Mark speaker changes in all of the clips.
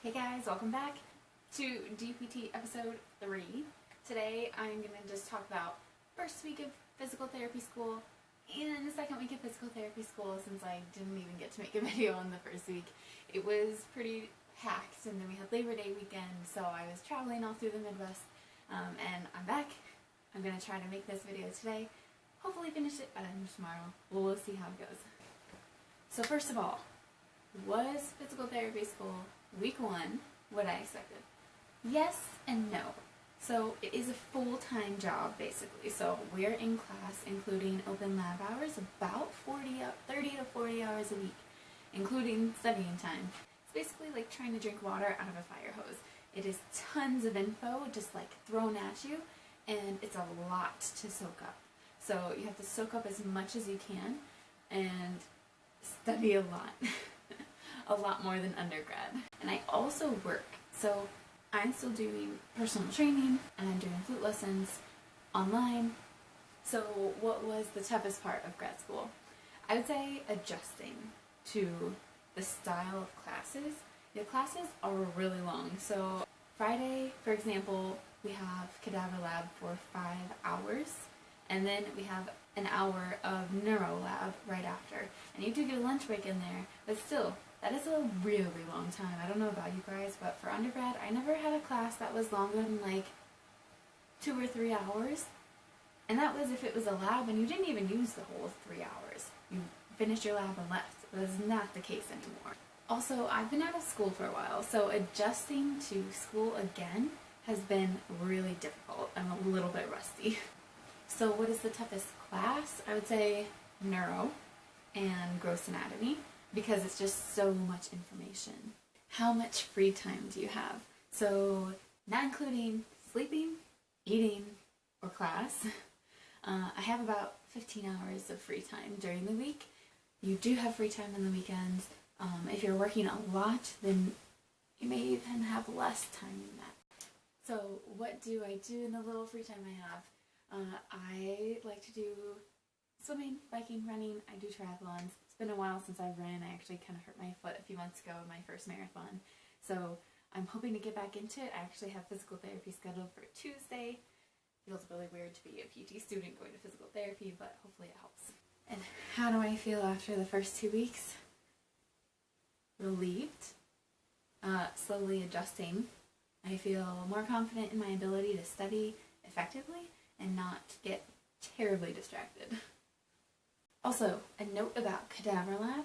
Speaker 1: Hey guys, welcome back to DPT episode 3. Today I'm going to just talk about first week of physical therapy school and the second week of physical therapy school, since I didn't even get to make a video on the first week. It was pretty packed, and then we had Labor Day weekend, so I was traveling all through the Midwest, and I'm back. I'm going to try to make this video today, hopefully finish it by the end of tomorrow. We'll see how it goes. So first of all, was physical therapy school week 1 what I expected? Yes and no. So it is a full-time job basically. So we're in class, including open lab hours, about 30 to 40 hours a week, including studying time. It's basically like trying to drink water out of a fire hose. It is tons of info just like thrown at you, and it's a lot to soak up. So you have to soak up as much as you can and study a lot. A lot more than undergrad. And I also work, so I'm still doing personal training and I'm doing flute lessons online. So what was the toughest part of grad school? I would say adjusting to the style of classes. The classes are really long. So Friday, for example, we have Cadaver Lab for 5 hours, and then we have an hour of Neuro Lab right after. And you do get a lunch break in there, but still, that is a really long time. I don't know about you guys, but for undergrad, I never had a class that was longer than like 2 or 3 hours. And that was if it was a lab and you didn't even use the whole 3 hours. You finished your lab and left. That is not the case anymore. Also, I've been out of school for a while, so adjusting to school again has been really difficult. I'm a little bit rusty. So what is the toughest class? I would say neuro and gross anatomy, because it's just so much information. How much free time do you have? So not including sleeping, eating, or class, I have about 15 hours of free time during the week. You do have free time on the weekends. If you're working a lot, then you may even have less time than that. So what do I do in the little free time I have? I like to do swimming, biking, running. I do triathlons. It's been a while since I ran. I actually kind of hurt my foot a few months ago in my first marathon. So I'm hoping to get back into it. I actually have physical therapy scheduled for Tuesday. Feels really weird to be a PT student going to physical therapy, but hopefully it helps. And how do I feel after the first 2 weeks? Relieved. Slowly adjusting. I feel more confident in my ability to study effectively and not get terribly distracted. Also, a note about Cadaver Lab.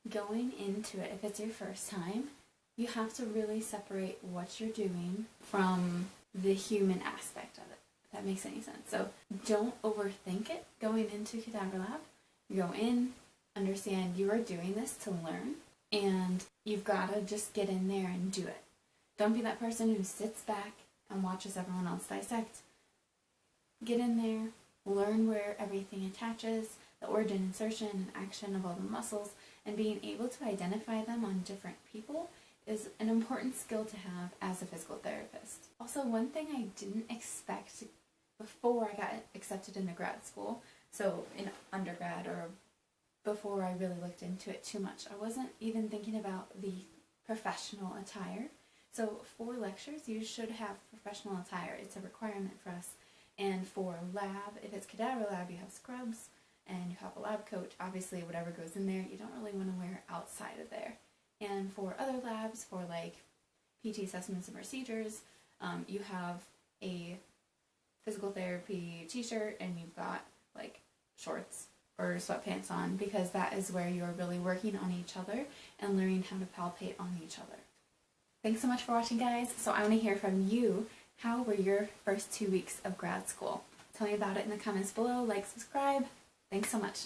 Speaker 1: Going into it, if it's your first time, you have to really separate what you're doing from the human aspect of it, if that makes any sense. So don't overthink it going into Cadaver Lab. Go in, understand you are doing this to learn, and you've got to just get in there and do it. Don't be that person who sits back and watches everyone else dissect. Get in there, learn where everything attaches, the origin, insertion, and action of all the muscles, and being able to identify them on different people is an important skill to have as a physical therapist. Also, one thing I didn't expect before I got accepted into grad school, so in undergrad or before I really looked into it too much, I wasn't even thinking about the professional attire. So for lectures, you should have professional attire. It's a requirement for us. And for lab, if it's Cadaver Lab, you have scrubs and you have a lab coat. Obviously, whatever goes in there, you don't really want to wear outside of there. And for other labs, for like PT assessments and procedures, you have a physical therapy t-shirt and you've got like shorts or sweatpants on, because that is where you're really working on each other and learning how to palpate on each other. Thanks so much for watching, guys. So I want to hear from you. How were your first 2 weeks of grad school? Tell me about it in the comments below. Like, subscribe. Thanks so much.